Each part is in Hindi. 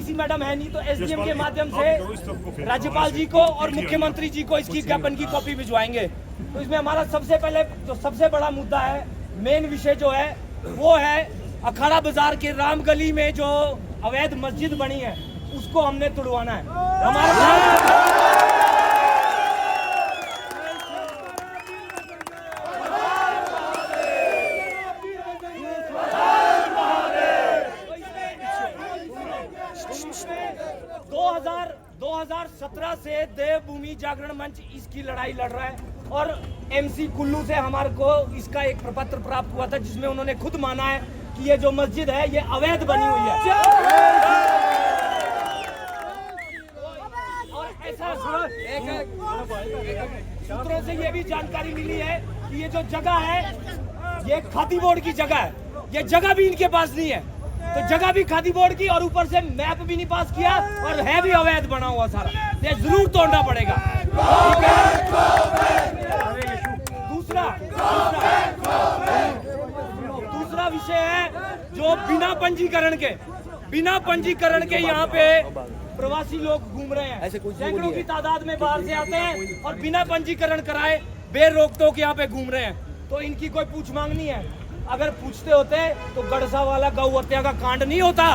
डीसी मैडम है नहीं, तो एसडीएम के माध्यम से राज्यपाल जी को और मुख्यमंत्री जी को इसकी ज्ञापन की कॉपी भिजवाएंगे। तो इसमें हमारा सबसे पहले जो सबसे बड़ा मुद्दा है, मेन विषय जो है वो है अखाड़ा बाजार के रामगली में जो अवैध मस्जिद बनी है उसको हमने तुड़वाना है। हमारा दो 2017 से देवभूमि जागरण मंच इसकी लड़ाई लड़ रहा है और एमसी कुल्लू से हमारे को इसका एक प्रपत्र प्राप्त हुआ था जिसमें उन्होंने खुद माना है कि ये जो मस्जिद है ये अवैध बनी हुई है। और ऐसा सूत्रों से ये भी जानकारी मिली है कि ये जो जगह है ये खादी बोर्ड की जगह है, ये जगह भी इनके पास नहीं है, तो जगह भी खादी बोर्ड की और ऊपर से मैप भी नहीं पास किया और है भी अवैध बना हुआ सारा, ये जरूर तोड़ना पड़ेगा। दूसरा विषय है जो बिना पंजीकरण के यहाँ पे प्रवासी लोग घूम रहे हैं, सैकड़ों की तादाद में बाहर से आते हैं और बिना पंजीकरण कराए बेरोक टोक यहाँ पे घूम रहे हैं, तो इनकी कोई पूछ मांग नहीं है। अगर पूछते होते तो गड़सा वाला गौ हत्या का कांड नहीं होता।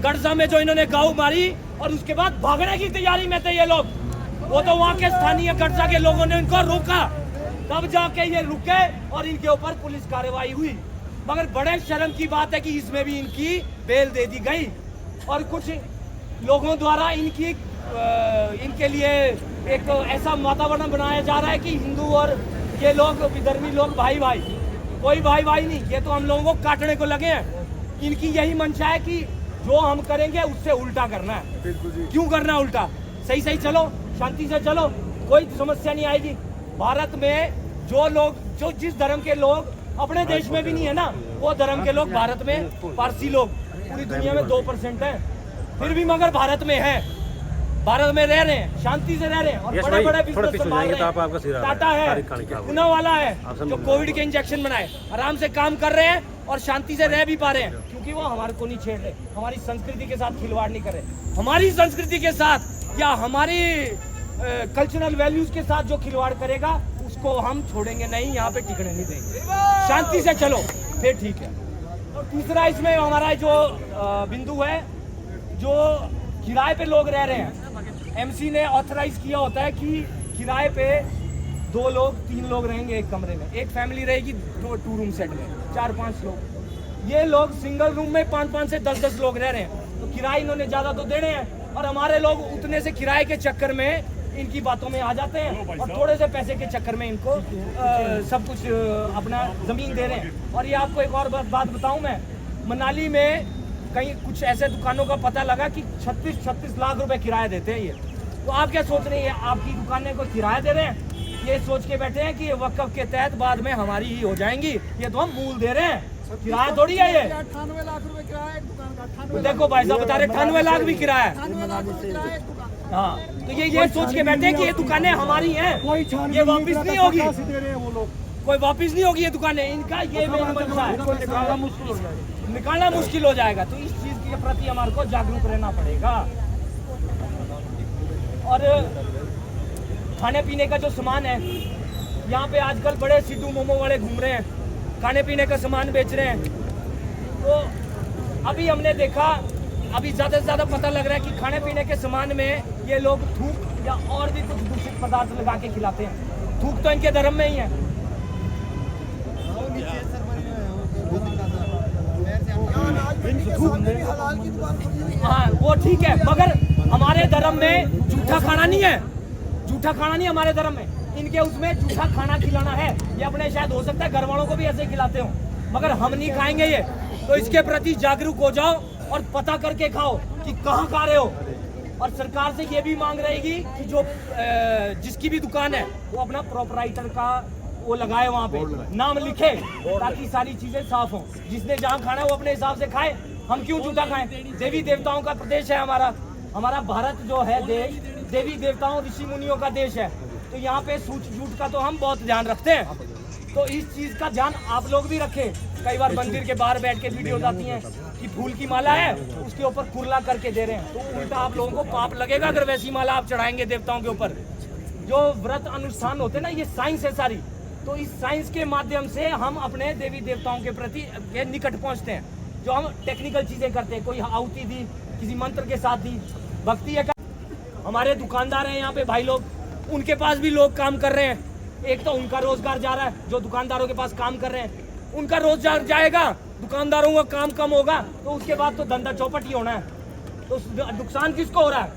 गड़सा में जो इन्होंने गौ मारी और उसके बाद भागने की तैयारी में थे ये लोग, वो तो वहाँ के स्थानीय गड़सा के लोगों ने इनको रोका, तब जाके ये रुके और इनके ऊपर पुलिस कार्रवाई हुई। मगर बड़े शर्म की बात है कि इसमें भी इनकी बेल दे दी गई और कुछ लोगों द्वारा इनके लिए एक ऐसा वातावरण बनाया जा रहा है कि हिंदू और ये लोग विधर्मी लोग भाई भाई, कोई भाई भाई नहीं, ये तो हम लोगों को काटने को लगे हैं। इनकी यही मंशा है कि जो हम करेंगे उससे उल्टा करना है। क्यों करना उल्टा? सही सही चलो, शांति से चलो, कोई समस्या नहीं आएगी। भारत में जो लोग जो जिस धर्म के लोग अपने देश में भी नहीं है ना, वो धर्म के लोग भारत में, पारसी लोग पूरी दुनिया में 2% है, फिर भी मगर भारत में है, भारत में रह रहे हैं, शांति से रह रहे हैं और बड़े बड़े बिजनेस संभाल रहे हैं। टाटा है, पुणे वाला है जो कोविड के इंजेक्शन बनाए, आराम से काम कर रहे हैं और शांति से रह भी पा रहे हैं क्योंकि वो हमारे को नहीं छेड़ रहे, हमारी संस्कृति के साथ खिलवाड़ नहीं कर रहे। हमारी संस्कृति के साथ या हमारी कल्चरल वैल्यूज के साथ जो खिलवाड़ करेगा उसको हम छोड़ेंगे नहीं, यहाँ पे टिकने नहीं देंगे। शांति से चलो, फिर ठीक है। और तीसरा इसमें हमारा जो बिंदु है, जो किराए पे लोग रह रहे हैं, एमसी ने ऑथराइज किया होता है कि किराए पे 2 लोग 3 लोग रहेंगे एक कमरे में, एक फैमिली रहेगी 2 रूम सेट में 4-5 लोग। ये लोग सिंगल रूम में 5-5 से 10-10 लोग रह रहे हैं, तो किराए इन्होंने ज्यादा तो देने हैं और हमारे लोग उतने से किराए के चक्कर में इनकी बातों में आ जाते हैं और थोड़े से पैसे के चक्कर में इनको सब कुछ अपना जमीन दे रहे हैं। और ये आपको एक और बात बताऊं, मैं मनाली में कहीं कुछ ऐसे दुकानों का पता लगा कि 36 लाख रुपए किराया देते हैं ये। तो आप क्या सोच रहे हैं, आपकी दुकानें को किराया दे रहे हैं? ये सोच के बैठे हैं कि ये वक्फ के तहत बाद में हमारी ही हो जाएंगी, ये तो हम मूल दे रहे हैं, किराया थोड़ी है ये। 98 लाख रुपए किराया एक दुकान का। देखो भाई साहब बता रहे 98 लाख भी किराया है। हाँ, तो ये सोच के बैठे हैं कि ये दुकानें हमारी हैं, ये वापिस नहीं होगी, कोई वापिस नहीं होगी ये दुकानें, इनका ये मेन मंशा है, निकालना मुश्किल हो जाएगा। तो इस चीज के प्रति हमारे को जागरूक रहना पड़ेगा। और खाने पीने का जो सामान है, यहाँ पे आजकल बड़े सिद्धू मोमो वाले घूम रहे हैं, खाने पीने का सामान बेच रहे हैं। तो अभी हमने देखा, अभी ज्यादा से ज्यादा पता लग रहा है कि खाने पीने के सामान में ये लोग थूक या और भी कुछ दूषित पदार्थ लगा के खिलाते हैं। थूक तो इनके धर्म में ही है। हाँ वो ठीक है, मगर हमारे धर्म में जूठा खाना नहीं है, जूठा खाना नहीं हमारे धर्म में। इनके उसमें जूठा खाना खिलाना है, ये अपने शायद हो सकता है घर वालों को भी ऐसे खिलाते हो, मगर हम नहीं खाएंगे ये। तो इसके प्रति जागरूक हो जाओ और पता करके खाओ कि कहाँ खा रहे हो। और सरकार से ये भी मांग रहेगी कि जो जिसकी भी दुकान है वो अपना प्रोपराइटर का वो लगाए, वहाँ पे नाम लिखे, ताकि सारी चीजें साफ हों। जिसने जहाँ खाना है वो अपने हिसाब से खाए, हम क्यों जूठा खाएं? देवी देवताओं का प्रदेश है हमारा भारत जो है देश, देवी देवताओं ऋषि मुनियों का देश है। तो यहाँ पे सूच झूठ का तो हम बहुत ध्यान रखते हैं, तो इस चीज का ध्यान आप लोग भी रखें। कई बार मंदिर के बाहर बैठ के वीडियो आती हैं कि फूल की माला है उसके ऊपर कुरला करके दे रहे हैं, तो उल्टा आप लोगों को पाप लगेगा अगर वैसी माला आप चढ़ाएंगे देवताओं के ऊपर। जो व्रत अनुष्ठान होते हैं ना, ये साइंस है सारी, तो इस साइंस के माध्यम से हम अपने देवी देवताओं के प्रति के निकट पहुंचते हैं। जो हम टेक्निकल चीजें करते हैं, कोई आहुति दी, किसी मंत्र के साथ दी, भक्ति है। हमारे दुकानदार हैं यहाँ पे भाई लोग, उनके पास भी लोग काम कर रहे हैं। एक तो उनका रोजगार जा रहा है, जो दुकानदारों के पास काम कर रहे हैं उनका रोजगार जाएगा, दुकानदारों का काम कम होगा, तो उसके बाद तो धंधा चौपट ही होना है। तो नुकसान किसको हो रहा है?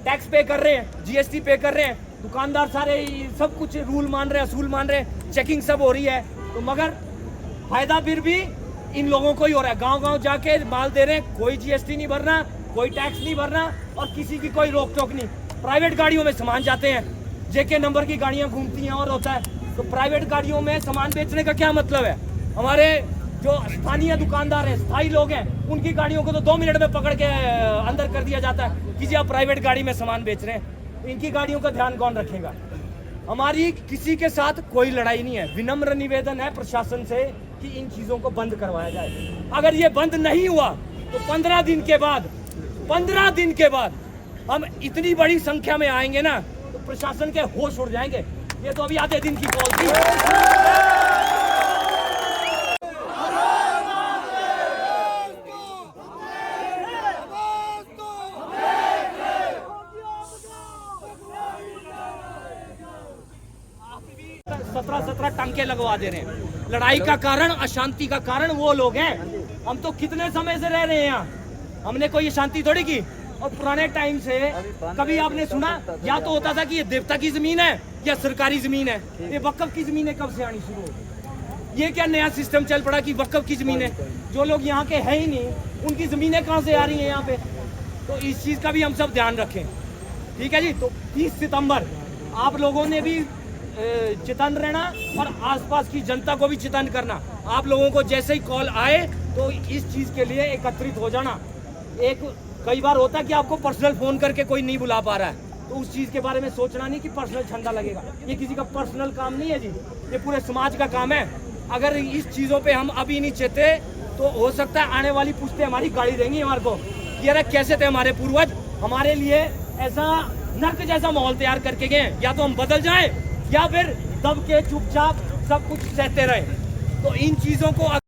टैक्स पे कर रहे हैं, जीएसटी पे कर रहे हैं, दुकानदार सारे सब कुछ रूल मान रहे हैं, असूल मान रहे हैं, चेकिंग सब हो रही है, तो मगर फायदा फिर भी इन लोगों को ही हो रहा है। गांव-गांव जाके माल दे रहे हैं, कोई जीएसटी नहीं भरना, कोई टैक्स नहीं भरना और किसी की कोई रोक टोक नहीं। प्राइवेट गाड़ियों में सामान जाते हैं, जेके नंबर की गाड़ियां घूमती हैं और होता है। तो प्राइवेट गाड़ियों में सामान बेचने का क्या मतलब है? हमारे जो स्थानीय दुकानदार हैं, स्थायी लोग हैं, उनकी गाड़ियों को तो 2 मिनट में पकड़ के अंदर कर दिया जाता है कि जी आप प्राइवेट गाड़ी में सामान बेच रहे हैं। तो इनकी गाड़ियों का ध्यान कौन रखेगा? हमारी किसी के साथ कोई लड़ाई नहीं है, विनम्र निवेदन है प्रशासन से कि इन चीजों को बंद करवाया जाए। अगर ये बंद नहीं हुआ तो 15 दिन के बाद हम इतनी बड़ी संख्या में आएंगे ना, तो प्रशासन के होश उड़ जाएंगे। ये तो अभी आधे दिन की कॉल थी। सत्रह टंके लगवा दे रहे हैं। लड़ाई का कारण, अशांति का कारण वो लोग हैं। हम तो कितने समय से रह रहे हैं यहाँ, हमने कोई शांति थोड़ी की। और पुराने टाइम से कभी आपने सुना, या तो होता था कि ये देवता की जमीन है या सरकारी जमीन है। ये वक्फ की जमीन है कब से आनी शुरू हो? ये क्या नया सिस्टम चल पड़ा कि वक्फ की जमीन है? जो लोग यहाँ के हैं ही नहीं, उनकी जमीनें कहाँ से आ रही हैं यहाँ पे? तो इस चीज का भी हम सब ध्यान रखें, ठीक है जी। तो 30 सितंबर आप लोगों ने भी चेतन रहना और आसपास की जनता को भी चेतन करना। आप लोगों को जैसे ही कॉल आए तो इस चीज के लिए एकत्रित हो जाना। कई बार होता है कि आपको पर्सनल फोन करके कोई नहीं बुला पा रहा है, तो उस चीज के बारे में सोचना नहीं कि पर्सनल छंदा लगेगा। ये किसी का पर्सनल काम नहीं है जी, ये पूरे समाज का काम है। अगर इस चीजों पे हम अभी नहीं चेते तो हो सकता है आने वाली पुश्तें हमारी गाड़ी देंगी हमारे को कि अरे कैसे थे हमारे पूर्वज, हमारे लिए ऐसा नर्क जैसा माहौल तैयार करके गए। या तो हम बदल जाएं या फिर दब के चुपचाप सब कुछ सहते रहे। तो इन चीजों को